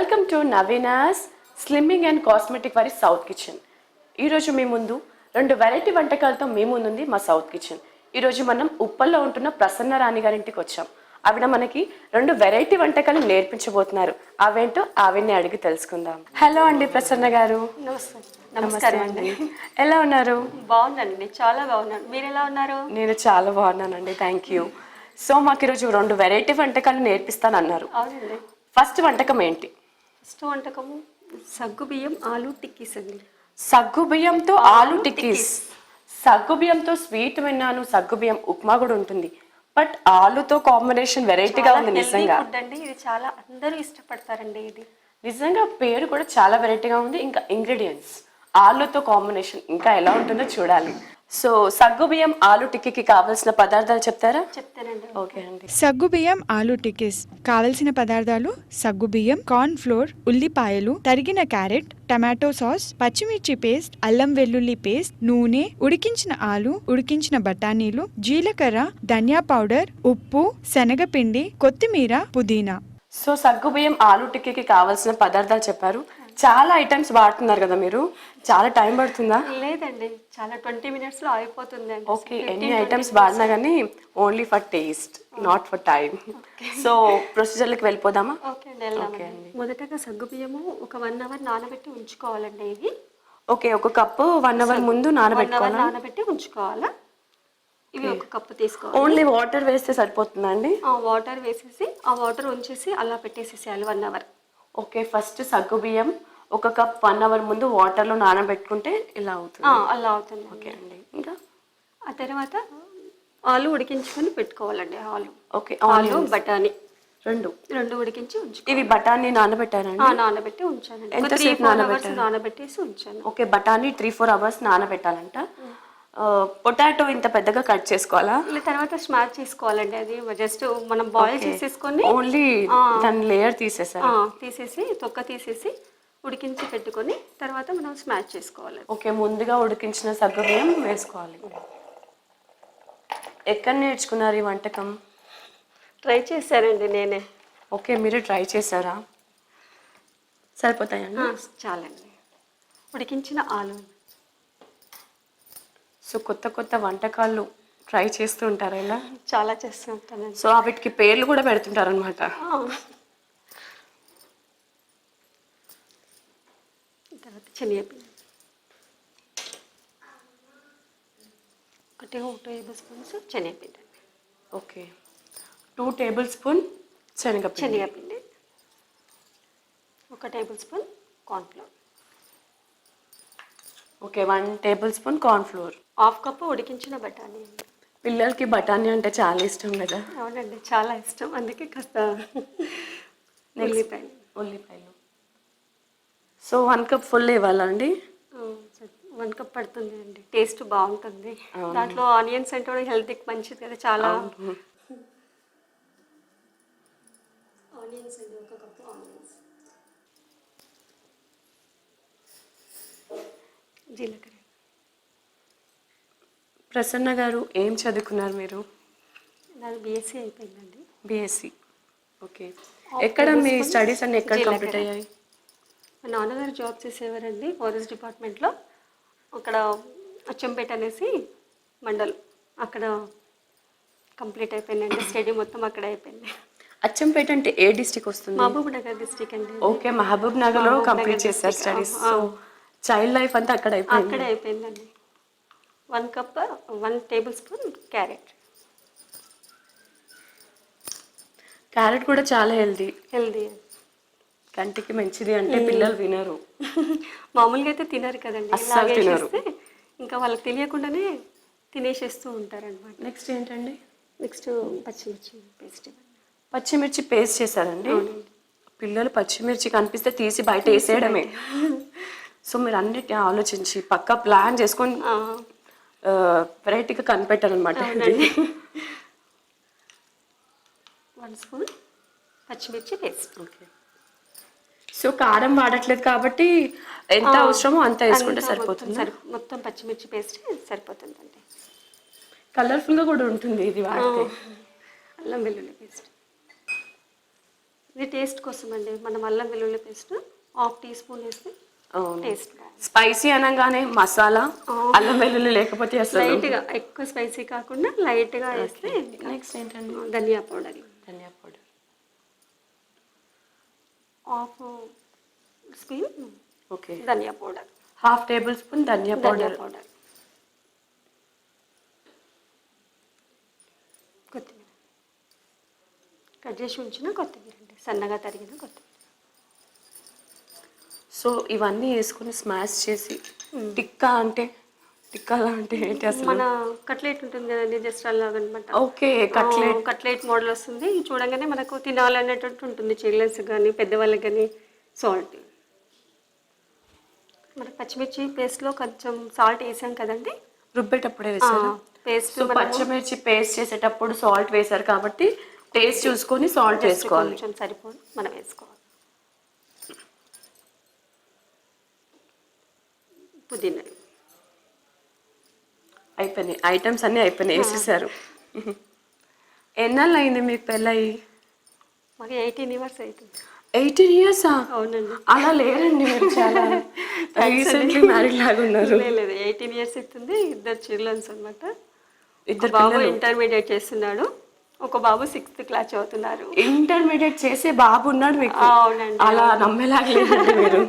Welcome to Naveena's slimming and cosmetic వారి South kitchen. ఈరోజు మీ ముందు 2 వెరైటీ వంటకాలతో మీ ముందుంది మా సౌత్ కిచెన్. ఈరోజు మనం ఉప్పల్లో ఉంటున్న ప్రసన్న రాణి గారింటికి వచ్చాం. ఆవిడ మనకి 2 వెరైటీ వంటకాలు నేర్పించబోతున్నారు. అవేంటో ఆవిడ్ని అడిగి తెలుసుకుందాం. హలో అండి ప్రసన్న గారు. నమస్కారం అండి. ఎలా ఉన్నారు? బాగున్నానండి, చాలా బాగున్నాను. మీరు ఎలా ఉన్నారు? నేను చాలా బాగున్నానండి, థ్యాంక్ యూ. సో మాకు ఈరోజు 2 వెరైటీ వంటకాలు నేర్పిస్తానన్నారు. అవునండి. ఫస్ట్ వంటకం ఏంటి? ఫస్ట్ వంటకము సగ్గు బియ్యం ఆలు టిక్కీస్ అండి. సగ్గు బియ్యంతో ఆలు టిక్కీస్. సగ్గు బియ్యంతో స్వీట్ విన్నాను, సగ్గు బియ్యం ఉప్మా కూడా ఉంటుంది, బట్ ఆలుతో కాంబినేషన్ వెరైటీగా ఉంది నిజంగా. ఫుడ్ అండి ఇది, చాలా అందరూ ఇష్టపడతారండి ఇది. నిజంగా పేరు కూడా చాలా వెరైటీగా ఉంది. ఇంకా ఇంగ్రీడియంట్స్ ఆలుతో కాంబినేషన్ ఇంకా ఎలా ఉంటుందో చూడాలి. సో సగ్గు బియ్యం ఆలు టిక్కీకి కావాల్సిన పదార్థాలు చెప్తారా? చెప్తానండి. ఓకే అండి. సగ్గుబియ్యం ఆలు టిక్కీస్ కావలసిన పదార్థాలు: సగ్గుబియ్యం, కార్న్ ఫ్లోర్, ఉల్లిపాయలు, తరిగిన క్యారెట్, టమాటో సాస్, పచ్చిమిర్చి పేస్ట్, అల్లం వెల్లుల్లి పేస్ట్, నూనె, ఉడికించిన ఆలు, ఉడికించిన బఠానీలు, జీలకర్ర, ధనియా పౌడర్, ఉప్పు, శనగపిండి, కొత్తిమీర, పుదీనా. సో సగ్గు బియ్యం ఆలు టిక్కీకి కావాల్సిన పదార్థాలు చెప్పారు. చాలా ఐటమ్స్ వాడుతున్నారు కదా మీరు, చాలా టైం పడుతుందా? లేదండి, చాలా 20 minutes లో అయిపోతుంది అండి. ఓకే, ఎన్ని ఐటమ్స్ వాడినా కానీ only for taste, not for time. So ప్రొసీజర్లకు వెళ్ళిపోదామా? ఓకే అండి. మొదటగా సగ్గు బియ్యము ఒక 1 hour నానబెట్టి ఉంచుకోవాలండి. ఇవి ఓకే, ఒక కప్పు 1 hour ముందు నానబెట్టుకోవాలి. నానబెట్టి ఉంచుకోవాలా. ఇవి ఒక కప్పు తీసుకోవాలి. ఓన్లీ వాటర్ వేస్తే సరిపోతుందండి? వాటర్ వేసేసి ఆ వాటర్ ఉంచేసి అలా పెట్టేసేసేయాలి 1 hour. ఓకే, ఫస్ట్ సగ్గు బియ్యం ఒక కప్ 1 hour ముందు వాటర్లో నానబెట్టుకుంటే ఇలా అవుతుంది. అలా అవుతుంది. ఓకే అండి. ఇంకా ఆ తర్వాత ఆలు ఉడికించుకొని పెట్టుకోవాలండి. ఓకే, ఆలు బఠానీ రెండు ఉడికించి ఉంచుకో. ఇవి బఠానీ నానబెట్టారండి? నానబెట్టి ఉంచానండి. ఎంతసేపు నానబెట్టారు? నానబెట్టేసి ఉంచాను. ఓకే, బఠానీ 3-4 hours నానబెట్టాలంట. పొటాటో ఇంత పెద్దగా కట్ చేసుకోవాలా? తర్వాత స్మాష్ చేసుకోవాలండి. అది జస్ట్ మనం బాయిల్ చేసేసుకొని ఓన్లీ దాని లేయర్ తీసేసి తొక్క తీసేసి ఉడికించి పెట్టుకొని తర్వాత మనం స్మాష్ చేసుకోవాలి. ఓకే, ముందుగా ఉడికించిన సగ్గు బియ్యం వేసుకోవాలి. ఎక్కడ నేర్చుకున్నారు ఈ వంటకం? ట్రై చేశానండి నేనే. ఓకే, మీరు ట్రై చేశారా? సరిపోతాయండి? చాలండి. ఉడికించిన ఆలు. సో కొత్త వంటకాలు ట్రై చేస్తూ ఉంటారా ఇలా? చాలా చేస్తూ ఉంటానండి. సో వీటికి పేర్లు కూడా పెడుతుంటారు అనమాట. తర్వాత శనగపిండి ఒక 2 tablespoons శనగపిండి. ఓకే, 2 tablespoon శనగపిండి, 1 tablespoon cornflour. Okay, 1 tablespoon cornflour. 1/2 cup ఉడికించిన బఠానీ. పిల్లలకి బఠానీ అంటే చాలా ఇష్టం కదా? అవునండి, చాలా ఇష్టం. అందుకే కాస్త ఉల్లిపాయలు. సో 1 cup ఫుల్ ఇవ్వాలా అండి? 1 cup పడుతుంది అండి, టేస్ట్ బాగుంటుంది. దాంట్లో ఆనియన్స్ అంటే కూడా హెల్త్కి మంచిది కదా. చాలా ఆనియన్స్ అండి, 1 cup ఆనియన్స్, జీలకర్ర. ప్రసన్న గారు ఏం చదువుకున్నారు మీరు? నాది BSc అయిపోయిందండి. BSc. ఓకే, ఎక్కడ మీ స్టడీస్ అన్ని ఎక్కడ కంప్లీట్ అయ్యాయి? మా నాన్నగారు జాబ్ చేసేవారండి ఫారెస్ట్ డిపార్ట్మెంట్లో. అక్కడ అచ్చంపేట అనేసి మండల్, అక్కడ కంప్లీట్ అయిపోయిందండి. స్టడీ మొత్తం అక్కడ అయిపోయింది. అచ్చంపేట అంటే ఏ డిస్ట్రిక్ట్ వస్తుంది? మహబూబ్ నగర్ డిస్ట్రిక్ట్ అండి. ఓకే, మహబూబ్ నగర్లో కంప్లీట్ చేశారు స్టడీస్. సో చైల్డ్ లైఫ్ అంతా అక్కడే అయిపోయిందండి. 1 cup 1 tablespoon క్యారెట్. క్యారెట్ కూడా చాలా హెల్దీ. కంటికి మంచిది అంటే పిల్లలు వినరు. మామూలుగా అయితే తినరు కదండి, అస్సలు తినరు. ఇంకా వాళ్ళకి తెలియకుండానే తినేసేస్తూ ఉంటారనమాట. నెక్స్ట్ ఏంటండి? నెక్స్ట్ పచ్చిమిర్చి పేస్ట్ చేశారండి. పిల్లలు పచ్చిమిర్చి కనిపిస్తే తీసి బయట వేసేయడమే. సో మీరు అన్నిటిని ఆలోచించి పక్కా ప్లాన్ చేసుకొని వెరైటీగా కనిపెట్టారనమాట. 1 spoon పచ్చిమిర్చి పేస్ట్. ఓకే, సో కారం వాడట్లేదు కాబట్టి ఎంత అవసరమో అంత వేసుకుంటే సరిపోతుంది. మొత్తం పచ్చిమిర్చి పేస్ట్ సరిపోతుందండి. కలర్ఫుల్గా కూడా ఉంటుంది ఇది వాడితే. అల్లం వెల్లుల్లి పేస్ట్. ఇది టేస్ట్ కోసం అండి, మనం అల్లం వెల్లుల్లి పేస్ట్ 1/2 టీ స్పూన్ వేస్తే అవును. టేస్ట్ బాగుంది. స్పైసీ అనగానే మసాలా అల్లం వెల్లుల్లి లేకపోతే అసలు. లైట్గా, ఎక్కువ స్పైసీ కాకుండా లైట్గా వేస్తే నెక్స్ట్ ఏంటండి? ధనియా పౌడర్ ధనియా పౌడర్ 1/2 స్పూన్ ఓకే. ధనియా పౌడర్, 1/2 టేబుల్ స్పూన్ ధనియా పౌడర్. కొత్తిమీర, కట్ చేసి ఉంచిన కొత్తిమీర అండి, సన్నగా తరిగిన కొత్తిమీర. సో ఇవన్నీ వేసుకొని స్మాష్ చేసి టిక్కాలా అంటే ఏంటి అసలు? మన కట్లెట్ ఉంటుంది కదండి, జస్ట్ అలాగ అనమాట. ఓకే, కట్లెట్ మోడల్ వస్తుంది. చూడగానే మనకు తినాలనేటట్టు ఉంటుంది, చిల్డ్రన్స్ కానీ పెద్దవాళ్ళకి కానీ. సాల్ట్, మనకు పచ్చిమిర్చి పేస్ట్లో కొంచెం సాల్ట్ వేసాం కదండి, రుబ్బేటప్పుడే వేసారు పేస్ట్. సో పచ్చిమిర్చి పేస్ట్ చేసేటప్పుడు సాల్ట్ వేసారు కాబట్టి టేస్ట్ చూసుకొని సాల్ట్ వేసుకోవాలి. కొంచెం సరిపోదు, మనం వేసుకోవాలి. పుదీనా అయిపోయినాయి, ఐటమ్స్ అన్నీ అయిపోయినాయి, వేసేసారు. ఎన్నాళ్ళు అయింది మీకు పెళ్ళయి? మాకు 18 years అవుతుంది. 18 years? అవునండి. అలా లేరండి, మీరు చాలా రీసెంట్లీ మ్యారీడ్ లాగా ఉన్నారు. లేదు, 18 years అవుతుంది. 2 చిల్డ్రన్స్ అనమాట. ఇద్దరు బాబు ఇంటర్మీడియట్ చేస్తున్నాడు, ఒక బాబు 6th class చదువుతున్నారు. ఇంటర్మీడియట్ చేసే బాబు ఉన్నాడు మీకు? అవునండి. అలా నమ్మేలాగా లేదండి మీరు.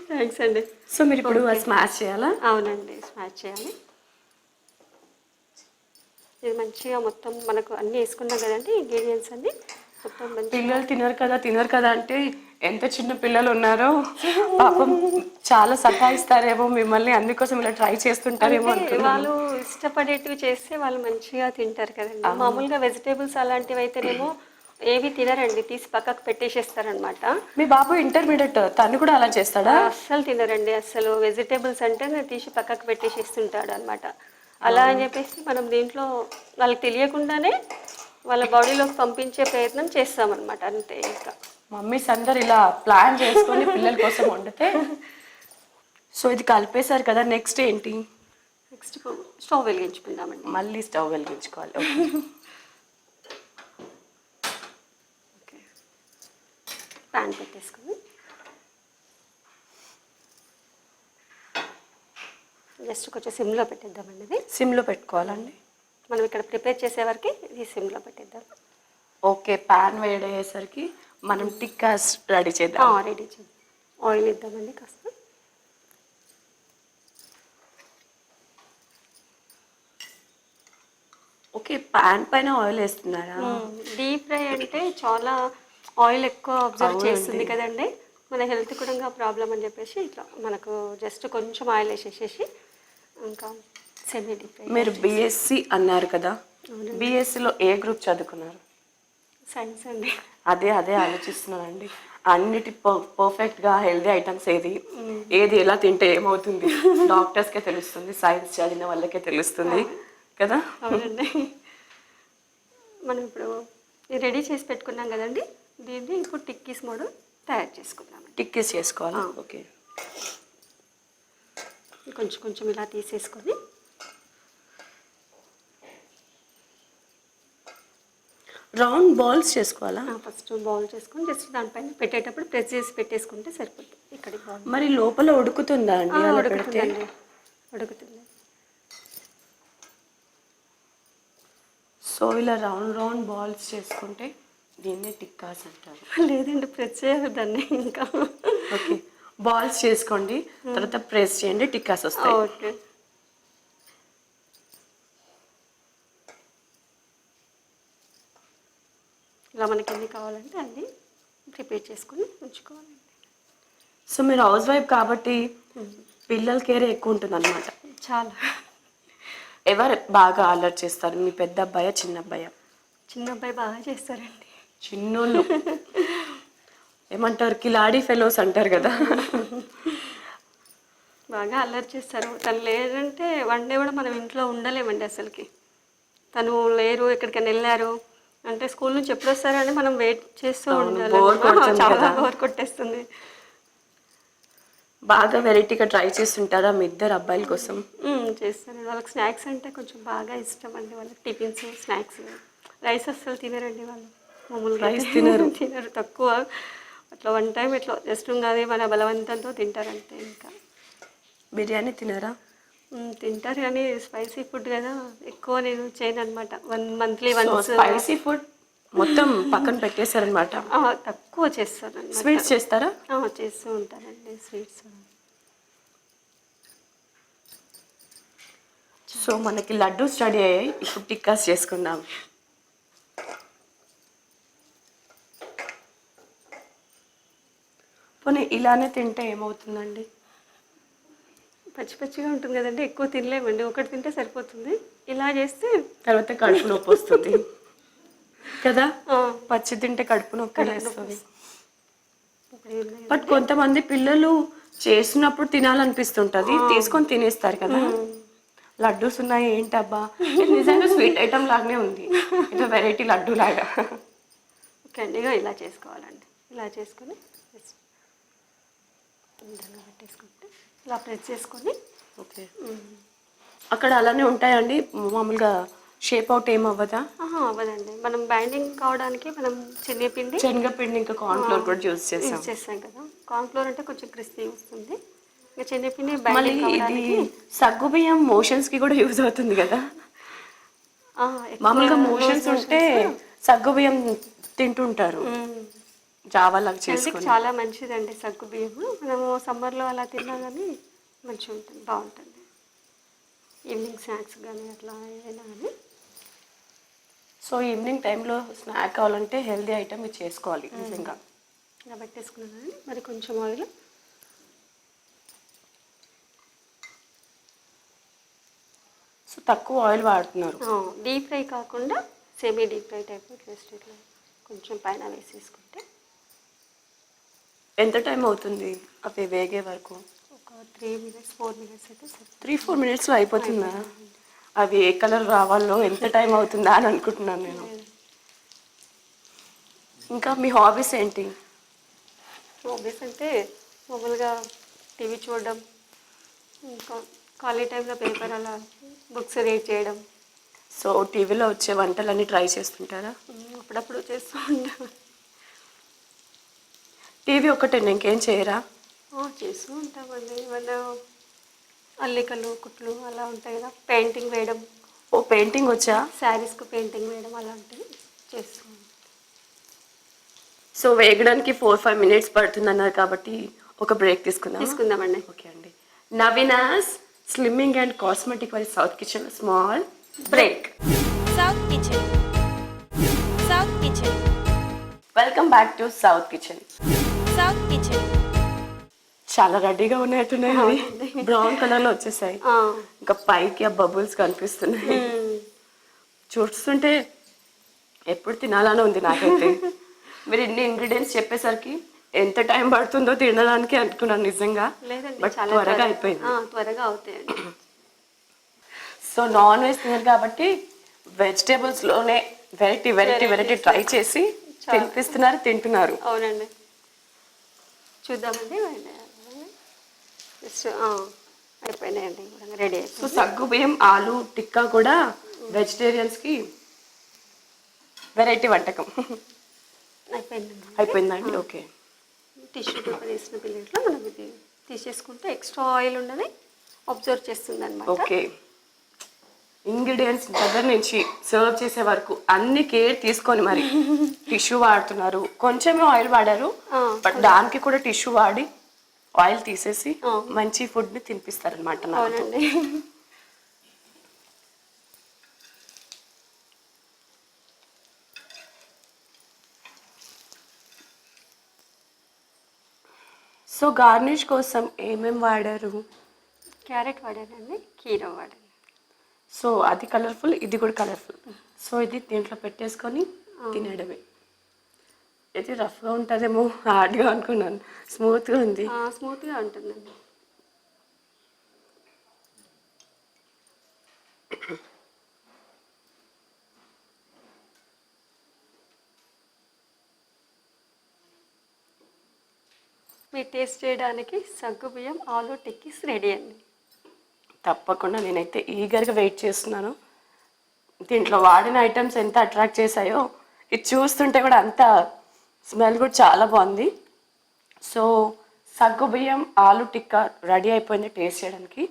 థ్యాంక్స్ అండి. సో మీరు ఇప్పుడు స్మాష్ చేయాలా? అవునండి, స్మాష్ చేయాలి. ఇది మంచిగా మొత్తం మనకు అన్నీ వేసుకున్నాం కదండి, ఇంగ్రీడియంట్స్ అన్నీ మొత్తం మంచి. పిల్లలు తినరు కదా అంటే ఎంత చిన్న పిల్లలు ఉన్నారో పాపం చాలా సతాయిస్తారేమో మిమ్మల్ని, అందుకోసం ఇలా ట్రై చేస్తుంటారేమో అనుకున్నాను. వాళ్ళు ఇష్టపడేటివి చేస్తే వాళ్ళు మంచిగా తింటారు కదండి. మామూలుగా వెజిటేబుల్స్ అలాంటివి అయితేనేమో ఏవి తినరండి, తీసి పక్కకు పెట్టేసేస్తారనమాట. మీ బాబు ఇంటర్మీడియట్, తను కూడా అలా చేస్తాడా? అస్సలు తినరండి, అస్సలు వెజిటేబుల్స్ అంటే తీసి పక్కకు పెట్టేసేస్తుంటాడు అనమాట. అలా అని చెప్పేసి మనం దీంట్లో వాళ్ళకి తెలియకుండానే వాళ్ళ బాడీలోకి పంపించే ప్రయత్నం చేస్తామన్నమాట, అంతే. ఇంకా మమ్మీస్ అందరు ఇలా ప్లాన్ చేసుకొని పిల్లల కోసం వండితే. సో ఇది కలిపేశారు కదా, నెక్స్ట్ ఏంటి? నెక్స్ట్ స్టవ్ వెలిగించుకుందామండి. మళ్ళీ స్టవ్ వెలిగించుకోవాలి. ఓకే, ప్యాన్ పెట్టేసుకొని జస్ట్ కొంచెం సిమ్లో పెట్టేద్దామండి. ఇది సిమ్లో పెట్టుకోవాలండి. మనం ఇక్కడ ప్రిపేర్ చేసే వరకు ఇది సిమ్లో పెట్టేద్దాం. ఓకే, ప్యాన్ వేడయ్యేసరికి మనం టిక్కాస్ రెడీ చేద్దాం. రెడీ చేద్దాం. ఆయిల్ ఇద్దామండి కాస్త. ఓకే, ప్యాన్ పైన ఆయిల్ వేస్తున్నారా? డీప్ ఫ్రై అంటే చాలా ఆయిల్ ఎక్కువ అబ్జర్వ్ చేస్తుంది కదండి, మన హెల్త్ కూడా ప్రాబ్లం అని చెప్పేసి ఇట్లా మనకు జస్ట్ కొంచెం ఆయిల్ వేసేసేసి ఇంకా సెమీ డీప్ ఫ్రై. మీరు బీఎస్సీ అన్నారు కదా, బీఎస్సీలో ఏ గ్రూప్ చదువుకున్నారు? సైన్స్ అండి. అదే ఆలోచిస్తున్నానండి. అన్నిటి పర్ఫెక్ట్గా హెల్దీ ఐటమ్స్ ఏది ఎలా తింటే ఏమవుతుంది డాక్టర్స్కే తెలుస్తుంది, సైన్స్ చదివిన వాళ్ళకే తెలుస్తుంది కదా. అవునండి. మనం ఇప్పుడు రెడీ చేసి పెట్టుకున్నాం కదండి, దీన్ని ఇప్పుడు టిక్కీస్ మోడల్ తయారు చేసుకుందాం. టిక్కీస్ చేసుకోవాలా? ఓకే, కొంచెం కొంచెం ఇలా తీసేసుకొని రౌండ్ బాల్స్ చేసుకోవాలా? ఫస్ట్ బౌల్ చేసుకొని జస్ట్ దానిపైన పెట్టేటప్పుడు ప్రెస్ చేసి పెట్టేసుకుంటే సరిపోతుంది. ఇక్కడికి మరి లోపల ఉడుకుతుందా అండి? ఉడుకుతుందండి, ఉడుకుతుంది. సో ఇలా రౌండ్ బాల్స్ చేసుకుంటే దీన్నే టిక్కాస్ అంటారు. లేదండి, ప్రెస్ చేయాలి దాన్ని ఇంకా. ఓకే, బాల్స్ చేసుకోండి, తర్వాత ప్రెస్ చేయండి, టిక్కాస్ వస్తాయి. ఓకే, ఇలా మనకి ఎన్ని కావాలంటే అన్ని ప్రిపేర్ చేసుకొని ఉంచుకోవాలండి. సో మీరు హౌస్ వైఫ్ కాబట్టి పిల్లల కేర్ ఎక్కువ ఉంటుంది అనమాట. చాలా. ఎవరు బాగా అలర్ట్ చేస్తారు, మీ పెద్ద అబ్బాయా చిన్న అబ్బాయా? చిన్న అబ్బాయి బాగా చేస్తారండి. చిన్నోళ్ళు ఏమంటారు, కిలాడీ ఫెలోస్ అంటారు కదా. బాగా అల్లరి చేస్తారు. తను లేదంటే వన్ డే కూడా మనం ఇంట్లో ఉండలేమండి అసలుకి. తను లేరు, ఎక్కడికైనా వెళ్ళారు అంటే స్కూల్ నుంచి ఎప్పుడు వస్తారని మనం వెయిట్ చేస్తూ ఉండాలి. చాలా బోర్ కొట్టేస్తుంది. బాగా వెరైటీగా ట్రై చేస్తుంటారా మీ ఇద్దరు అబ్బాయిల కోసం? చేస్తానండి. వాళ్ళకి స్నాక్స్ అంటే కొంచెం బాగా ఇష్టం అండి. వాళ్ళకి టిఫిన్స్, స్నాక్స్. రైస్ అస్సలు తినరండి వాళ్ళు. మామూలుగా రైస్ అయితే తినరు. తినరు తక్కువ. అట్లా వన్ టైం ఇట్లా జస్ట్ అది మన బలవంతంతో తింటారు అంతే. ఇంకా బిర్యానీ తినరా? తింటారు కానీ స్పైసీ ఫుడ్ కదా, ఎక్కువ నేను చేయను అనమాట. Monthly so once spicy food మొత్తం పక్కన పెట్టేశారనమాట. తక్కువ చేస్తాను అనమాట. స్వీట్స్ చేస్తారా? చేస్తూ ఉంటానండి స్వీట్స్. సో మనకి లడ్డు స్టడీ అయ్యాయి, ఇప్పుడు టిక్కాస్ చేసుకుందాం. పోనీ ఇలానే తింటే ఏమవుతుందండి? పచ్చి పచ్చిగా ఉంటుంది కదండి, ఎక్కువ తినలేమండి. ఒకటి తింటే సరిపోతుంది. ఇలా చేస్తే తర్వాత కడుపు నొప్పి వస్తుంది కదా. ఆ, పచ్చి తింటే కడుపు నొప్పి కడుపు నొప్పి వేస్తుంది. ఇప్పుడు ఏం లేదు. బట్ కొంతమంది పిల్లలు చేసినప్పుడు తినాలనిపిస్తుంటది, తీసుకొని తినేస్తారు కదా. లడ్డూస్ ఉన్నాయి ఏంటబ్బా, ఇది నిజంగా స్వీట్ ఐటమ్ లాగానే ఉంది, ఇది వెరైటీ లడ్డు లాగా. ఓకే అండి, ఇగో ఇలా చేసుకోవాలండి. ఇలా చేసుకొని విధంగా పెట్టేసుకుంటే ఇలా ప్రెస్ చేసుకొని. ఓకే, అక్కడ అలానే ఉంటాయండి మామూలుగా షేప్ అవుట్ ఏం అవ్వదా? అవ్వదండి. మనం బైండింగ్ కావడానికి మనం శనగపిండి శనగపిండి ఇంకా కార్న్ ఫ్లోర్ కూడా యూజ్ చేసాం. యూజ్ చేస్తాం కదా. కార్న్ ఫ్లోర్ అంటే కొంచెం క్రిస్పీ వస్తుంది. ఇంకా శనగపిండి మళ్ళీ బైండింగ్ ఇది కావడానికి సగ్గుబియ్యం మోషన్స్ కి కూడా యూజ్ అవుతుంది కదా. మామూలుగా మోషన్స్ ఉంటే సగ్గుబియ్యం తింటుంటారు, జావా లాగా హెల్త్కి చేసుకొని. చాలా మంచిదండి సగ్గు బియ్యము. మనము సమ్మర్లో అలా తిన్నా కానీ మంచిగా ఉంటుంది, బాగుంటుంది. ఈవినింగ్ స్నాక్స్ కానీ అట్లా ఏదైనా కానీ. సో ఈవినింగ్ టైంలో స్నాక్ కావాలంటే హెల్దీ ఐటమ్ ఇది చేసుకోవాలి నిజంగా. ఇలా పెట్టేసుకున్నాను కానీ మరి కొంచెం ఆయిల్. సో తక్కువ ఆయిల్ వాడుతున్నారు. డీప్ ఫ్రై కాకుండా semi deep fry type just ఇట్లా కొంచెం పైన వేసేసుకుంటే. ఎంత టైం అవుతుంది అవి వేగే వరకు? ఒక 3 minutes 4 minutes అయితే సరే. 3-4 minutesలో అయిపోతుందా? అవి ఏ కలర్ రావాలో ఎంత టైం అవుతుందా అని అనుకుంటున్నాను నేను. ఇంకా మీ హాబీస్ ఏంటి? హాబీస్ అంటే మామూలుగా టీవీ చూడడం, ఇంకా ఖాళీ టైంలో పేపర్ అలా బుక్స్ రీడ్ చేయడం. సో టీవీలో వచ్చే వంటలన్నీ ట్రై చేస్తుంటారా? అప్పుడప్పుడు చేస్తూ ఉంటాం. టీవీ ఒకటే ఇంకేం చేయరా? చేస్తూ ఉంటామండి. ఏమన్నా అల్లికలు కుట్లు అలా ఉంటాయి కదా, పెయింటింగ్ వేయడం. ఓ పెయింటింగ్ వచ్చా? శారీస్కు పెయింటింగ్ వేయడం అలాంటివి చేస్తూ ఉంటాం. సో వేగడానికి 4-5 minutes పడుతుంది అన్నారు కాబట్టి ఒక బ్రేక్ తీసుకుందామండి. ఓకే అండి. నవీనాస్ స్లిమ్మింగ్ అండ్ కాస్మెటిక్ వారి South Kitchen small break. South kitchen. South kitchen. Welcome back to South kitchen. South kitchen. చాలా రెడీగా ఉన్నట్టున్నాయి, బ్రౌన్ కలర్ లో వచ్చేసాయి. ఇంకా పైకి ఆ బబుల్స్ కనిపిస్తున్నాయి. చూస్తుంటే ఎప్పుడు తినాలని ఉంది నాకైతే. మీరు ఇన్ని ఇంగ్రీడియంట్స్ చెప్పేసరికి ఎంత టైం పడుతుందో తినడానికి అనుకున్నాను నిజంగా. లేదండి, బట్ చాలా త్వరగా అయిపోయింది. త్వరగా అవుతాయండి. సో నాన్ వెజ్ తినరు కాబట్టి వెజిటేబుల్స్ లోనే వెరైటీ వెరైటీ వెరైటీ ట్రై చేసి తినిపిస్తున్నారు, తింటున్నారు. అవునండి, చూద్దామండి. జస్ట్ అయిపోయినాయండి, రెడీ సో అయిపోయింది. సగ్గు బియ్యం ఆలు టిక్కా కూడా వెజిటేరియన్స్ కి వెరైటీ వంటకం అయిపోయిందండి. ఓకే, టిష్యూ పేపర్ వేసిన ప్లేట్లో మనం ఇది తీసేసుకుంటే ఎక్స్ట్రా ఆయిల్ ఉన్నది అబ్జర్వ్ చేస్తుంది అనమాట. ఓకే, ఇంగ్రీడియంట్స్ దగ్గర నుంచి సర్వ్ చేసే వరకు అన్ని కేర్ తీసుకొని మరి టిష్యూ వాడుతున్నారు. కొంచెమే ఆయిల్ వాడారు, బట్ దానికి కూడా టిష్యూ వాడి ఆయిల్ తీసేసి మంచి ఫుడ్ ని తినిపిస్తారనమాట నాకు. అవునండి. సో గార్నిష్ కోసం ఏమేమి వాడారు? క్యారెట్ వాడానండి, కీరా వాడాను. సో అది కలర్ఫుల్, ఇది కూడా కలర్ఫుల్. సో ఇది దీంట్లో పెట్టేసుకొని తినడమే. ఇది రఫ్గా ఉంటుందేమో, హార్డ్గా అనుకున్నాను, స్మూత్గా ఉంది. స్మూత్గా ఉంటుందండి. మీరు టేస్ట్ చేయడానికి సగ్గుబియ్యం ఆలు టిక్కీస్ రెడీ అండి. తప్పకుండా, నేనైతే ఈగర్గా వెయిట్ చేస్తున్నాను. దీంట్లో వాడిన ఐటమ్స్ ఎంత అట్రాక్ట్ చేశాయో ఇది చూస్తుంటే కూడా అంత స్మెల్ కూడా చాలా బాగుంది. సో సగ్గుబియ్యం ఆలు టిక్కా రెడీ అయిపోయింది టేస్ట్ చేయడానికి.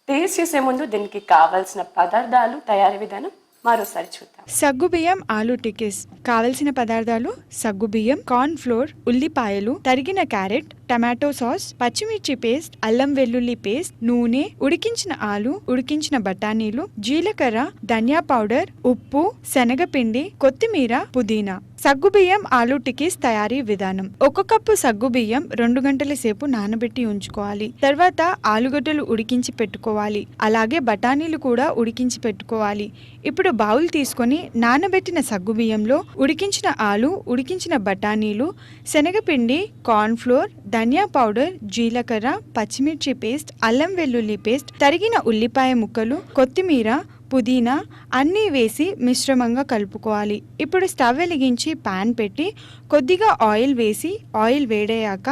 టేస్ట్ చేసే ముందు దీనికి కావాల్సిన పదార్థాలు, తయారీ విధానం మరోసారి చూద్దాం. సగ్గుబియ్యం ఆలు టిక్కిస్ కావలసిన పదార్థాలు: సగ్గుబియ్యం, కార్న్ ఫ్లోర్, ఉల్లిపాయలు, తరిగిన క్యారెట్, టమాటో సాస్, పచ్చిమిర్చి పేస్ట్, అల్లం వెల్లుల్లి పేస్ట్, నూనె, ఉడికించిన ఆలు, ఉడికించిన బఠానీలు, జీలకర్ర, ధనియా పౌడర్, ఉప్పు, శనగపిండి, కొత్తిమీర, పుదీనా. సగ్గుబియ్యం ఆలు టిక్కీస్ తయారీ విధానం: 1 కప్పు సగ్గుబియ్యం 2 గంటల సేపు నానబెట్టి ఉంచుకోవాలి. తర్వాత ఆలుగడ్డలు ఉడికించి పెట్టుకోవాలి. అలాగే బఠానీలు కూడా ఉడికించి పెట్టుకోవాలి. ఇప్పుడు బౌల్ తీసుకొని నానబెట్టిన సగ్గుబియ్యంలో ఉడికించిన ఆలు, ఉడికించిన బఠానీలు, శనగపిండి, కార్న్ ఫ్లోర్, ధనియా పౌడర్, జీలకర్ర, పచ్చిమిర్చి పేస్ట్, అల్లం వెల్లుల్లి పేస్ట్, తరిగిన ఉల్లిపాయ ముక్కలు, కొత్తిమీర, పుదీనా అన్నీ వేసి మిశ్రమంగా కలుపుకోవాలి. ఇప్పుడు స్టవ్ వెలిగించి పాన్ పెట్టి కొద్దిగా ఆయిల్ వేసి ఆయిల్ వేడయ్యాక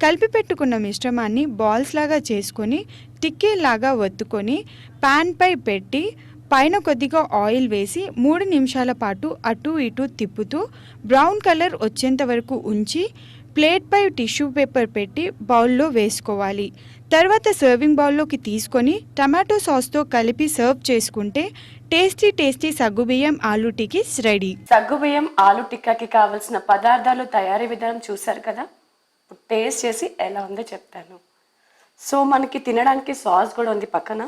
కలిపి పెట్టుకున్న మిశ్రమాన్ని బాల్స్ లాగా చేసుకొని టిక్కీలాగా ఒత్తుకొని పాన్పై పెట్టి పైన కొద్దిగా ఆయిల్ వేసి 3 నిమిషాల పాటు అటు ఇటు తిప్పుతూ బ్రౌన్ కలర్ వచ్చేంత వరకు ఉంచి ప్లేట్పై టిష్యూ పేపర్ పెట్టి బౌల్లో వేసుకోవాలి. తర్వాత సర్వింగ్ బౌల్లోకి తీసుకొని టమాటో సాస్తో కలిపి సర్వ్ చేసుకుంటే టేస్టీ సగ్గుబియ్యం ఆలు టిక్కీస్ రెడీ. సగ్గుబియ్యం ఆలు టిక్కాకి కావాల్సిన పదార్థాలు, తయారీ విధానం చూసారు కదా. ఇప్పుడు టేస్ట్ చేసి ఎలా ఉందో చెప్తాను. సో మనకి తినడానికి సాస్ కూడా ఉంది పక్కన.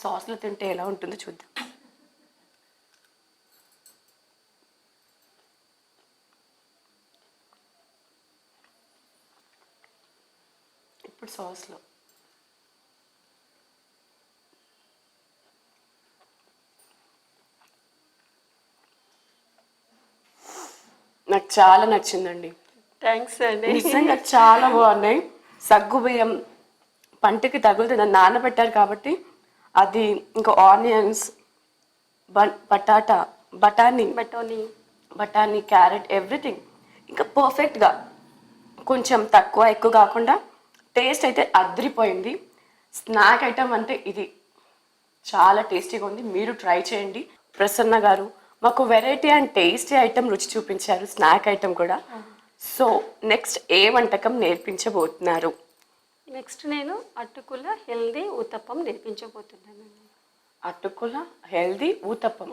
సాస్లో తింటే ఎలా ఉంటుందో చూద్దాం. ఇప్పుడు సాస్లో నాకు చాలా నచ్చిందండి. థ్యాంక్స్ అండి. నిజంగా చాలా బాగున్నాయి. సగ్గుబియ్యం పంటకి తగులుతుంది, నానబెట్టారు కాబట్టి అది, ఇంకా ఆనియన్స్, బఠానీ, క్యారెట్, ఎవ్రీథింగ్ ఇంకా పర్ఫెక్ట్గా, కొంచెం తక్కువ ఎక్కువ కాకుండా టేస్ట్ అయితే అదిరిపోయింది. స్నాక్ ఐటమ్ అంటే ఇది చాలా టేస్టీగా ఉంది. మీరు ట్రై చేయండి. ప్రసన్న గారు మాకు వెరైటీ అండ్ టేస్టీ ఐటమ్ రుచి చూపించారు, స్నాక్ ఐటమ్ కూడా. సో నెక్స్ట్ ఏ వంటకం నేర్పించబోతున్నారు? నెక్స్ట్ నేను అటుకుల హెల్దీ ఊతప్పం నేర్పించబోతున్నాను. అటుకుల హెల్దీ ఊతప్పం.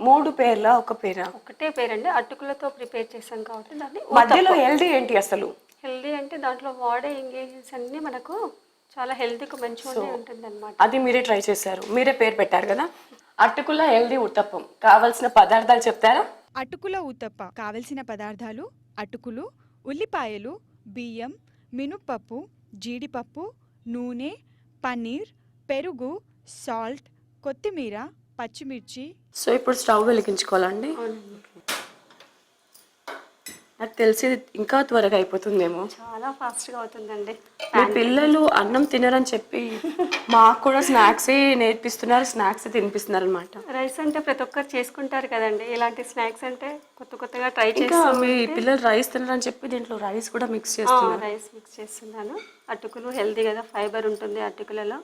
3 పేర్లా ఒక పేరా? ఒకటే పేరండి. అటుకులతో ప్రిపేర్ చేసాం కాబట్టి దాన్ని మధ్యలో హెల్దీ ఏంటి అసలు? హెల్దీ అంటే దాంట్లో వాడే ఇంగ్రీడియంట్స్ అన్నీ మనకు చాలా హెల్తీగా మంచిగా ఉంటుంది అనమాట. అది మీరే ట్రై చేశారు, మీరే పేరు పెట్టారు కదా. అటుకుల హెల్దీ ఊతప్పం కావాల్సిన పదార్థాలు చెప్తారా? అటుకుల ఊతప్ప కావలసిన పదార్థాలు: అటుకులు, ఉల్లిపాయలు, బియ్యం, మినప్పప్పు, జీడిపప్పు, నూనె, పన్నీర్, పెరుగు, సాల్ట్, కొత్తిమీర, పచ్చిమిర్చి. సో ఇప్పుడు స్టవ్ వెలిగించుకోవాలండి. నాకు తెలిసి ఇంకా త్వరగా అయిపోతుందేమో. చాలా ఫాస్ట్గా అవుతుందండి. మీ పిల్లలు అన్నం తినరని చెప్పి మాకు కూడా స్నాక్సే నేర్పిస్తున్నారు, స్నాక్సే తినిపిస్తున్నారు అనమాట. రైస్ అంటే ప్రతి ఒక్కరు చేసుకుంటారు కదండి. ఇలాంటి స్నాక్స్ అంటే కొత్తగా ట్రై ఇంకా మీ పిల్లలు రైస్ తినరని చెప్పి దీంట్లో రైస్ కూడా మిక్స్ చేస్తున్నారు. రైస్ మిక్స్ చేస్తున్నాను. అటుకులు హెల్దీ కదా, ఫైబర్ ఉంటుంది అటుకులలో.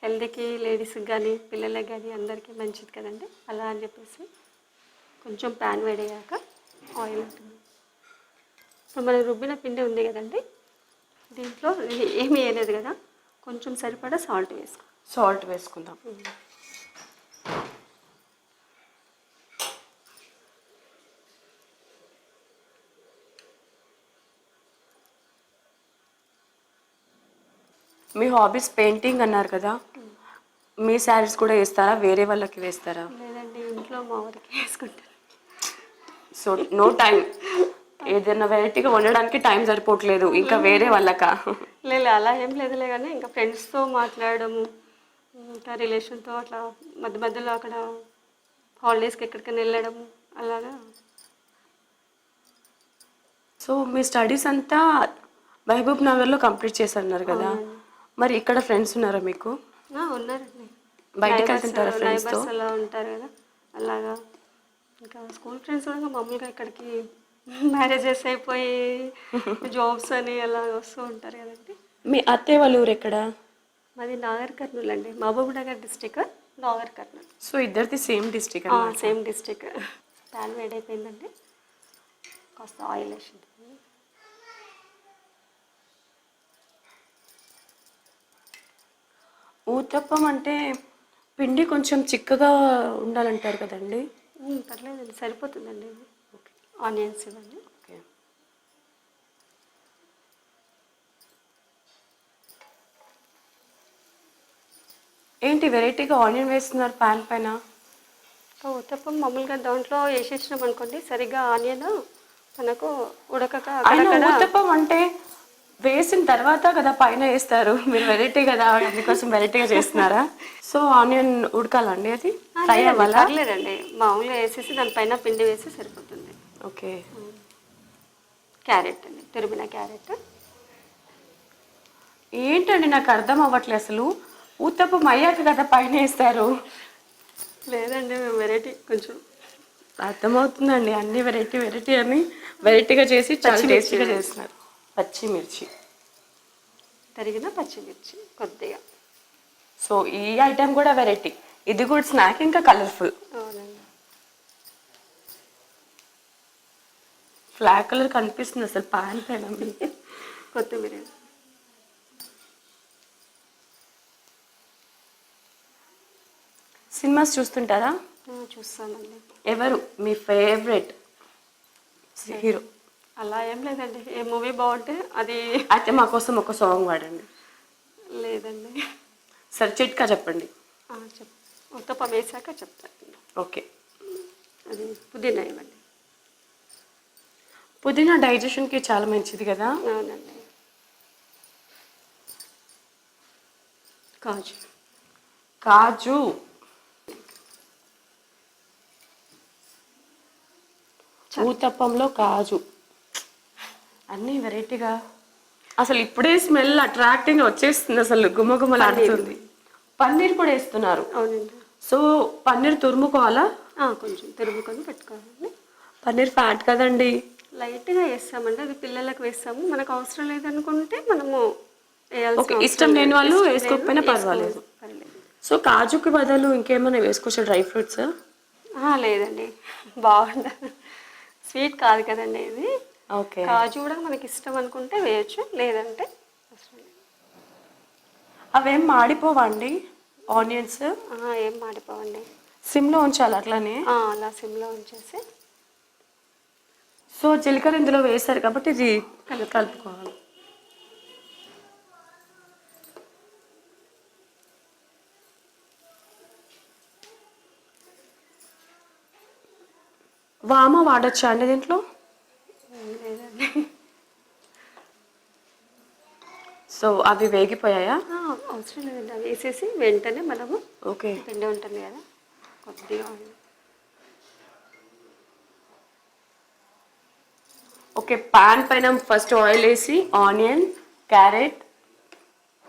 హెల్దీకి లేడీస్కి కానీ పిల్లలకి కానీ అందరికీ మంచిది కదండి. అలా అని చెప్పేసి కొంచెం ప్యాన్ వేడయ్యాక ఆయిల్ ఉంటుంది. ఇప్పుడు మనం రుబ్బిన పిండి ఉంది కదండి, దీంట్లో ఏమీ వేయలేదు కదా, కొంచెం సరిపడా సాల్ట్ వేసుకుందాం. మీ హాబీస్ పెయింటింగ్ అన్నారు కదా, మీ శారీస్ కూడా వేస్తారా, వేరే వాళ్ళకి వేస్తారా? లేదండి, ఇంట్లో మా ఊరికి వేసుకుంటారు. సో నో టైం, ఏదైనా వెరైటీగా వండడానికి టైం సరిపోవట్లేదు, ఇంకా వేరే వాళ్ళకా? లేదు, అలా ఏం లేదులే, కానీ ఇంకా ఫ్రెండ్స్తో మాట్లాడము, ఇంకా రిలేషన్తో అట్లా మధ్యలో అక్కడ హాలిడేస్కి ఎక్కడికైనా వెళ్ళడము అలాగా. సో మీ స్టడీస్ అంతా మహబూబ్ నగర్లో కంప్లీట్ చేశారన్నారు కదా, మరి ఇక్కడ ఫ్రెండ్స్ ఉన్నారా మీకు? ఉన్నారండి, బయటకు వెళ్తుంటారా ఫ్రెండ్స్తో? అలా ఉంటారు కదా, అలాగా. ఇంకా స్కూల్ ఫ్రెండ్స్ కూడా మామూలుగా ఇక్కడికి మ్యారేజెస్ అయిపోయి జాబ్స్ అని అలా వస్తూ ఉంటారు కదండి. మీ అత్తయ్య వాళ్ళ ఊరు ఎక్కడ? మాది నాగర్ కర్నూలు అండి, Mahbubnagar district, Nagarkurnool. So ఇద్దరిది same district? Same district. Pan వేడైపోయిందండి, కాస్త ఆయిల్ వేసింది. ఊతప్పం అంటే పిండి కొంచెం చిక్కగా ఉండాలంటారు కదండి. పర్లేదండి, సరిపోతుందండి. ఇది ఆనియన్స్ ఇవన్నీ. ఓకే. ఏంటి వెరైటీగా ఆనియన్ వేస్తున్నారు ప్యాన్ పైన? ఉత్తప్పం మామూలుగా దాంట్లో వేసేసినాం అనుకోండి, సరిగ్గా ఆనియన్ మనకు ఉడకక ఆయన అక్కడక్కడ. ఊతప్పం అంటే వేసిన తర్వాత కదా పైన వేస్తారు. మీరు వెరైటీ కదా, అందుకోసం వెరైటీగా చేస్తున్నారా? సో ఆనియన్ ఉడకాలండి, అది ఫ్రై లేదండి, అవ్వాలా? పర్లేదండి, మామూలుగా వేసేసి దానిపైన పిండి వేసి సరిపోతుంది. ఓకే. క్యారెట్ అండి, తురిమిన క్యారెట్. ఏంటండి నాకు అర్థం అవ్వట్లేదు అసలు. ఊతప్పం అయ్యాక కదా పైన వేస్తారు. లేదండి, మేము వెరైటీ కొంచెం. అర్థమవుతుందండి, అన్ని వెరైటీ వెరైటీ అని వెరైటీగా చేసి చాలా పచ్చిమిర్చి టేస్టీగా చేస్తున్నారు. పచ్చిమిర్చి, తరిగిన పచ్చిమిర్చి కొద్దిగా. సో ఈ ఐటెం కూడా వెరైటీ, ఇది కూడా స్నాక్, ఇంకా కలర్ఫుల్. అవునండి. ఫ్లాగ్ కలర్ కనిపిస్తుంది అసలు పాన్ పైన. కొత్తిమీర. సినిమాస్ చూస్తుంటారా? చూస్తానండి. ఎవరు మీ ఫేవరెట్ హీరో? అలా ఏం లేదండి, ఏ మూవీ బాగుంటే అది. అయితే మా కోసం ఒక సాంగ్ పాడండి. లేదండి. సరే చిట్కా చెప్పండి. ఉత్తప్పం వేసాక చెప్తాను. ఓకే. అది పుదీనా ఇవ్వండి. పుదీనా డైజెషన్కి చాలా మంచిది కదా. అవునండి. కాజు. కాజు. ఊతప్పంలో కాజు, అన్నీ వెరైటీగా. అసలు ఇప్పుడే స్మెల్ అట్రాక్టింగ్ వచ్చేస్తుంది, అసలు గుమ్మగుమ్మలాడుతుంది. పన్నీర్ కూడా వేస్తున్నారు. అవునండి. సో పన్నీర్ తురుముకోవాలా? కొంచెం తురుముకొని పెట్టుకోవాలండి. పన్నీర్ ఫ్యాట్ కదండి. లైట్గా వేస్తామండి, అది పిల్లలకు వేస్తాము. మనకు అవసరం లేదనుకుంటే మనము ఓకే, ఇష్టం లేని వాళ్ళు వేసుకోకపోయినా పర్వాలేదు. సో కాజుకి బదులు ఇంకేమైనా వేసుకోవచ్చు, డ్రై ఫ్రూట్స్? లేదండి, బాగుండదు, స్వీట్ కాదు కదండి ఇది. ఓకే. కాజు కూడా మనకి ఇష్టం అనుకుంటే వేయచ్చు, లేదంటే అవేం మాడిపోవండి ఆనియన్స్? ఏం మాడిపోవండి. సిమ్లో ఉంచాలి అట్లానే? అలా సిమ్లో ఉంచేసి. సో జీలకర్ర ఇందులో వేస్తారు కాబట్టి ఇది కలుపుకోవాలి. వామ వాడచ్చా అండి దీంట్లో? లేదండి. సో అవి వేగిపోయాయా? అవసరం లేదండి, అవి వేసేసి వెంటనే మనము. ఓకే. పిండి ఉంటుంది కదా, కొద్దిగా ఆయిల్. ఓకే, పాన్ పైన ఫస్ట్ ఆయిల్ వేసి ఆనియన్, క్యారెట్,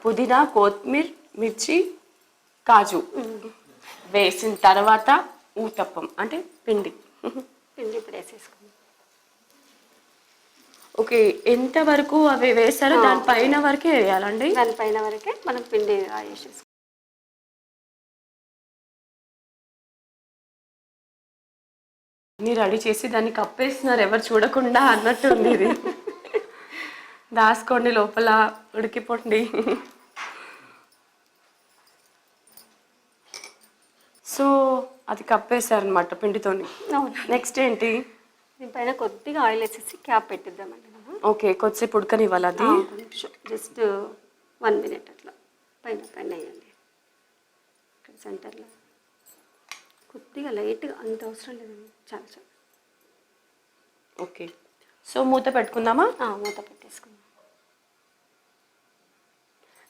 పుదీనా, కొత్తిమీర, మిర్చి, కాజు వేసిన తర్వాత ఊతప్పం అంటే పిండి. పిండి ఇప్పుడు వేసేసుకుందాం. ఓకే, ఎంత వరకు అవి వేస్తారో దానిపైన వరకే వేయాలండి? దానిపైన వరకే మనం పిండి వేసేసుకుందాం. అన్నీ రెడీ చేసి దాన్ని కప్పేస్తున్నారు ఎవరు చూడకుండా అన్నట్టు ఉంది ఇది. దాసుకోండి లోపల, ఉడికిపోండి. సో అది కప్పేశారనమాట పిండితోని. నెక్స్ట్ ఏంటి? దీనిపైన కొద్దిగా ఆయిల్ వేసేసి క్యాప్ పెట్టిద్దామండి మనం. ఓకే, కొద్దిసేపు ఉడకనివ్వాలి అది. జస్ట్ 1 minute అట్లా పైన పైన వేయండి. ఇక్కడ సెంటర్లో కొద్దిగా లైట్గా, అంత అవసరం లేదండి, చాలా చాలా. ఓకే, సో మూత పెట్టుకుందామా? మూత పెట్టేసుకుందాం.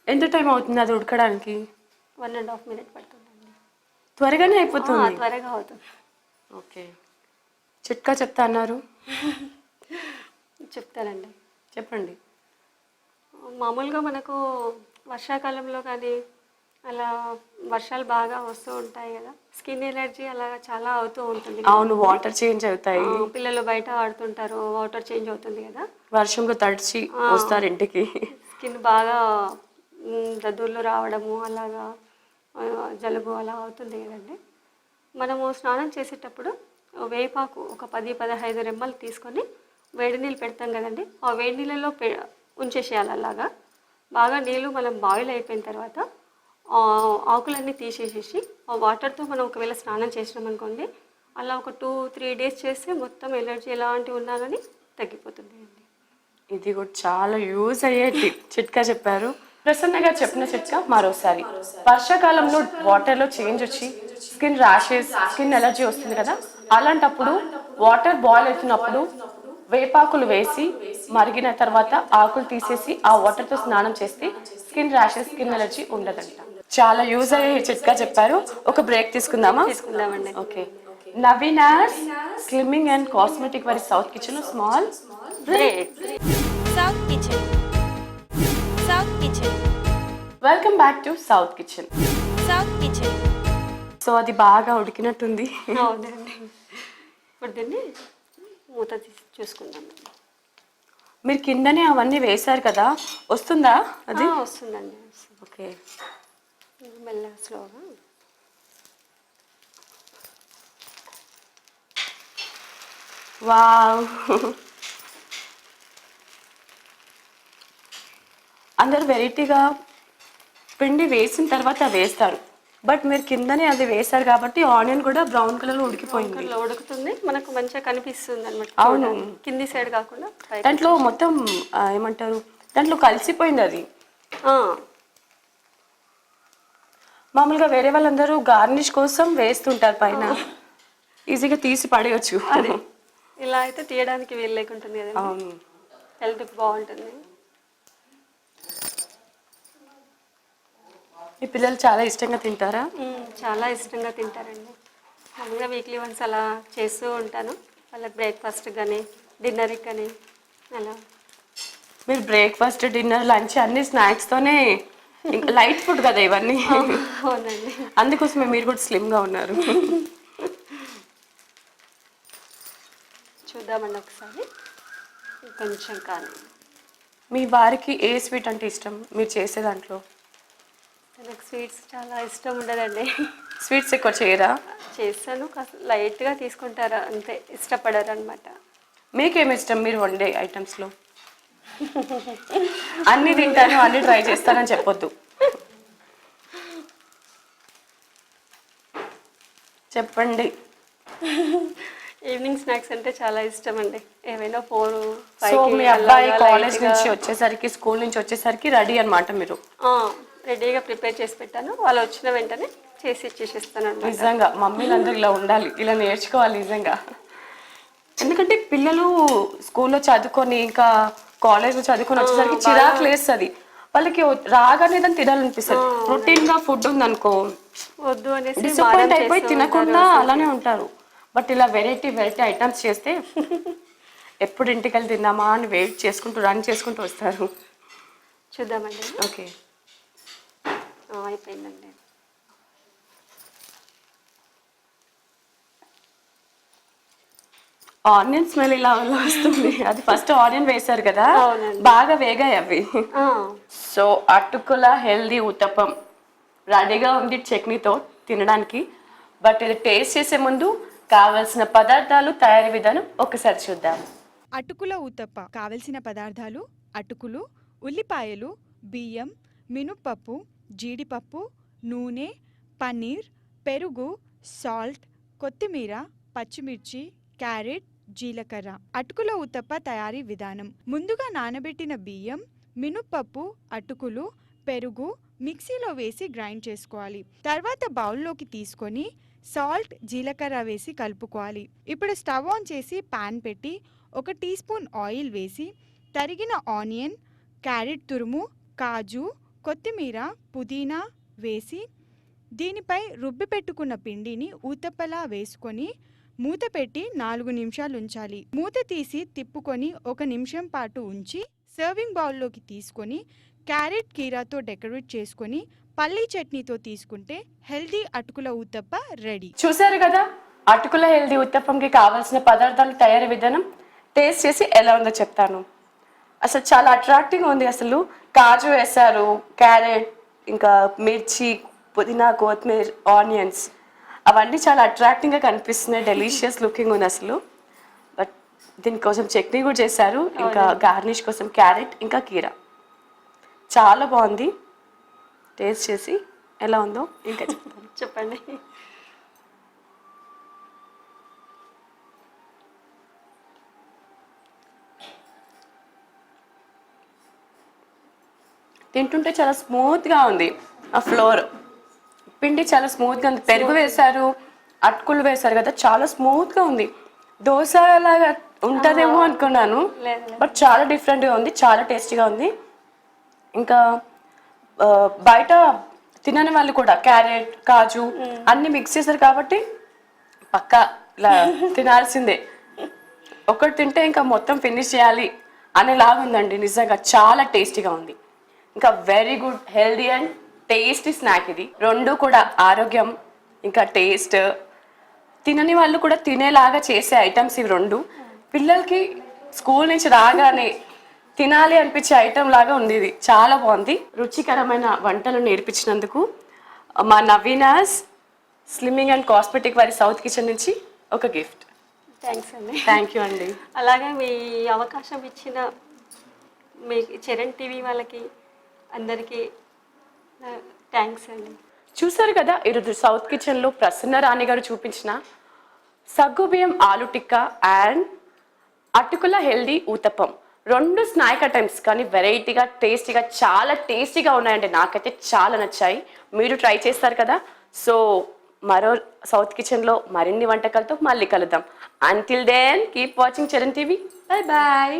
ఎంత టైం అవుతుంది అది ఉడకడానికి? 1.5 minute పడుతుందండి. త్వరగానే అయిపోతుంది. త్వరగా అవుతుంది. ఓకే, చిట్కా చెప్తా అన్నారు, చెప్తానండి. చెప్పండి. మామూలుగా మనకు వర్షాకాలంలో కానీ అలా వర్షాలు బాగా వస్తూ ఉంటాయి కదా, స్కిన్ ఎలర్జీ అలా చాలా అవుతూ ఉంటుంది. అవును, వాటర్ చేంజ్ అవుతాయి. పిల్లలు బయట ఆడుతుంటారు, వాటర్ చేంజ్ అవుతుంది కదా, వర్షంలో తడిచి వస్తారు ఇంటికి. స్కిన్ బాగా దద్దుర్లు రావడము, అలాగా జలుబు అలా అవుతుంది కదండి. మనము స్నానం చేసేటప్పుడు వేపాకు ఒక 10-15 రెమ్మలు తీసుకొని వేడి నీళ్ళు పెడతాం కదండి, ఆ వేడి నీళ్ళలో ఉంచేసేయాలి అలాగా. బాగా నీళ్ళు మనం బాయిల్ అయిపోయిన తర్వాత ఆకులన్నీ తీసేసేసి ఆ వాటర్తో మనం ఒకవేళ స్నానం చేసినామనుకోండి, అలా ఒక 2-3 డేస్ చేస్తే మొత్తం ఎలర్జీ ఎలాంటివి ఉన్నా కానీ తగ్గిపోతుంది అండి. ఇది కూడా చాలా యూజ్ అయ్యే చిట్కా చెప్పారు. ప్రసన్న గారు చెప్పిన చిట్కా మరోసారి, వర్షాకాలంలో వాటర్లో చేంజ్ వచ్చి స్కిన్ ర్యాషెస్, స్కిన్ ఎలర్జీ వస్తుంది కదా, అలాంటప్పుడు వాటర్ బాయిల్ అవుతున్నప్పుడు వేపాకులు వేసి మరిగిన తర్వాత ఆకులు తీసేసి ఆ వాటర్తో స్నానం చేస్తే స్కిన్ ర్యాషెస్, స్కిన్ ఎలర్జీ ఉండదంట. చాలా యూజ్ అయ్యే చిట్కా చెప్పారు. ఒక బ్రేక్ తీసుకుందామా? తీసుకుందామండి. Okay. Naveena's slimming and cosmetic వారి South Kitchen small break. South Kitchen. South Kitchen. Welcome back to South Kitchen. South Kitchen. So అది బాగా ఉడికినట్టుంది. అవునండి. ఇప్పుడు దీన్ని మూత తీసి చూసుకుందాం. మీరు కిందనే అవన్నీ వేశారు కదా, వస్తుందా అది? వస్తుందండి. ఓకే. మెల్లగా స్లోగా. వావ్. అందరు వెరైటీగా పిండి వేసిన తర్వాత వేస్తారు, బట్ మీరు కిందనే అది వేశారు కాబట్టి ఆనియన్ కూడా బ్రౌన్ కలర్ ఉడికిపోయింది. ఇలా ఉడుకుతుంది, మనకు మంచిగా కనిపిస్తుంది అనమాట. అవును, కింది సైడ్ కాకుండా దాంట్లో మొత్తం ఏమంటారు, దాంట్లో కలిసిపోయింది అది. మామూలుగా వేరే వాళ్ళందరూ గార్నిష్ కోసం వేస్తుంటారు పైన, ఈజీగా తీసి పడేయచ్చు. అది ఇలా అయితే తీయడానికి వీలు లేకుంటుంది కదా. అవును, హెల్త్కి బాగుంటుంది. మీ పిల్లలు చాలా ఇష్టంగా తింటారా? చాలా ఇష్టంగా తింటారండి. మామూలుగా వీక్లీ వన్స్ అలా చేస్తూ ఉంటాను, వాళ్ళకి బ్రేక్ఫాస్ట్ కానీ డిన్నర్కి కానీ అలా. మీరు బ్రేక్ఫాస్ట్, డిన్నర్, లంచ్ అన్ని స్నాక్స్తోనే, లైట్ ఫుడ్ కదా ఇవన్నీ. అవునండి. అందుకోసమే మీరు కూడా స్లిమ్గా ఉన్నారు. చూద్దామండి ఒకసారి. కొంచెం కానీ మీ వారికి ఏ స్వీట్ అంటే ఇష్టం మీరు చేసే దాంట్లో? నాకు స్వీట్స్ చాలా ఇష్టం ఉండదండి. స్వీట్స్ ఎక్కువ చేయరా? చేస్తాను, కాస్త లైట్గా తీసుకుంటారా అంతే, ఇష్టపడరు అనమాట. మీకేమి ఇష్టం మీరు వండే ఐటమ్స్లో? అన్నీ తింటాను, అన్నీ ట్రై చేస్తానని చెప్పొద్దు. చెప్పండి. ఈవినింగ్ స్నాక్స్ అంటే చాలా ఇష్టం అండి. ఏమైనా 4-5 సో మీ అబ్బాయి కాలేజ్ నుంచి వచ్చేసరికి, స్కూల్ నుంచి వచ్చేసరికి రెడీ అన్నమాట మీరు? రెడీగా ప్రిపేర్ చేసి పెట్టాను, వాళ్ళు వచ్చిన వెంటనే చేసి ఇచ్చేసిస్తాను అనమాట. నిజంగా మమ్మీలందరూ ఇలా ఉండాలి, ఇలా నేర్చుకోవాలి నిజంగా. ఎందుకంటే పిల్లలు స్కూల్లో చదువుకొని ఇంకా కాలేజ్లో చదువుకొని వచ్చేసరికి చిరాకు లేస్తుంది వాళ్ళకి, రాగానే దాన్ని తినాలనిపిస్తుంది. రొటీన్గా ఫుడ్ ఉందనుకో వద్దు అనేసి డిసప్పాయింట్ అయిపోయి తినకుండా అలానే ఉంటారు. బట్ ఇలా వెరైటీ వెరైటీ ఐటమ్స్ చేస్తే ఎప్పుడు ఇంటికి వెళ్ళి తిందామా అని వెయిట్ చేసుకుంటూ రన్ చేసుకుంటూ వస్తారు. చూద్దామండి. ఓకే, అయిపోయిందండి. ఆనియన్ స్మెల్ ఇలా వస్తుంది. అది ఫస్ట్ ఆనియన్ వేశారు కదా, బాగా వేగాయి అవి. సో అటుకుల హెల్దీ ఉత్తప్పం రెడీగా ఉంది చట్నీతో తినడానికి. బట్ ఇది టేస్ట్ చేసే ముందు కావలసిన పదార్థాలు, తయారీ విధానం ఒకసారి చూద్దాం. అటుకుల ఊతప్ప కావలసిన పదార్థాలు: అటుకులు, ఉల్లిపాయలు, బియ్యం, మినప్పప్పు, జీడిపప్పు, నూనె, పన్నీర్, పెరుగు, సాల్ట్, కొత్తిమీర, పచ్చిమిర్చి, క్యారెట్, జీలకర్ర. అటుకుల ఊతప్ప తయారీ విధానం: ముందుగా నానబెట్టిన బియ్యం, మినప్పప్పు, అటుకులు, పెరుగు మిక్సీలో వేసి గ్రైండ్ చేసుకోవాలి. తర్వాత బౌల్లోకి తీసుకొని సాల్ట్, జీలకర్ర వేసి కలుపుకోవాలి. ఇప్పుడు స్టవ్ ఆన్ చేసి పాన్ పెట్టి 1 టీ స్పూన్ ఆయిల్ వేసి తరిగిన ఆనియన్, క్యారెట్ తురుము, కాజు, కొత్తిమీర, పుదీనా వేసి దీనిపై రుబ్బి పెట్టుకున్న పిండిని ఊతప్పలా వేసుకొని మూత పెట్టి 4 నిమిషాలు ఉంచాలి. మూత తీసి తిప్పుకొని 1 నిమిషం పాటు ఉంచి సర్వింగ్ బౌల్లోకి తీసుకొని క్యారెట్ కీరాతో డెకరేట్ చేసుకొని పల్లీ చట్నీతో తీసుకుంటే హెల్దీ అటుకుల ఊతప్ప రెడీ. చూసారు కదా, అటుకుల హెల్దీ ఉత్తప్పంకి కావాల్సిన పదార్థాలు, తయారీ విధానం. టేస్ట్ చేసి ఎలా ఉందో చెప్తాను. అసలు చాలా అట్రాక్టివ్గా ఉంది. అసలు కాజు వేశారు, క్యారెట్, ఇంకా మిర్చి, పుదీనా, కొత్తిమీర, ఆనియన్స్, అవన్నీ చాలా అట్రాక్టివ్గా కనిపిస్తున్నాయి. డెలిషియస్ లుకింగ్ ఉంది అసలు. బట్ దీనికోసం చట్నీ కూడా చేశారు, ఇంకా గార్నిష్ కోసం క్యారెట్ ఇంకా కీరా. చాలా బాగుంది. టేస్ట్ చేసి ఎలా ఉందో ఇంకా చెప్తాను. చెప్పండి. తింటుంటే చాలా స్మూత్గా ఉంది. ఆ ఫ్లోర్ పిండి చాలా స్మూత్గా ఉంది. పెరుగు వేశారు, అటుకులు వేశారు కదా, చాలా స్మూత్గా ఉంది. దోశ లాగా ఉంటుందేమో అనుకున్నాను, బట్ చాలా డిఫరెంట్గా ఉంది, చాలా టేస్టీగా ఉంది. ఇంకా బయట తినని వాళ్ళు కూడా క్యారెట్, కాజు అన్ని మిక్స్ చేశారు కాబట్టి పక్కా ఇలా తినాల్సిందే. ఒకటి తింటే ఇంకా మొత్తం ఫినిష్ చేయాలి అనేలాగా ఉందండి. నిజంగా చాలా టేస్టీగా ఉంది. ఇంకా very good healthy and tasty snack ఇది. రెండు కూడా ఆరోగ్యం ఇంకా టేస్ట్, తినని వాళ్ళు కూడా తినేలాగా చేసే ఐటమ్స్ ఇవి రెండు. పిల్లలకి స్కూల్ నుంచి రాగానే తినాలి అనిపించే ఐటమ్ లాగా ఉంది ఇది. చాలా బాగుంది. రుచికరమైన వంటలు నేర్పించినందుకు మా నవీనాస్ స్లిమ్మింగ్ అండ్ కాస్మెటిక్ వారి సౌత్ కిచెన్ నుంచి ఒక గిఫ్ట్. థ్యాంక్స్ అండి. థ్యాంక్ యూ అండి. అలాగే మీ అవకాశం ఇచ్చిన మీ చరణ్ టీవీ వాళ్ళకి అందరికీ థ్యాంక్స్ అండి. చూసారు కదా ఈరోజు సౌత్ కిచెన్లో ప్రసన్న రాణి గారు చూపించిన సగ్గుబియ్యం ఆలు టిక్కా అండ్ అటుకుల హెల్దీ ఊతప్పం. రెండు స్నాక్ ఐటమ్స్ కానీ వెరైటీగా టేస్టీగా చాలా టేస్టీగా ఉన్నాయండి. నాకైతే చాలా నచ్చాయి. మీరు ట్రై చేస్తారు కదా. సో మరో సౌత్ కిచెన్లో మరిన్ని వంటకాలతో మళ్ళీ కలుద్దాం. Until then keep watching Charan TV. Bye bye.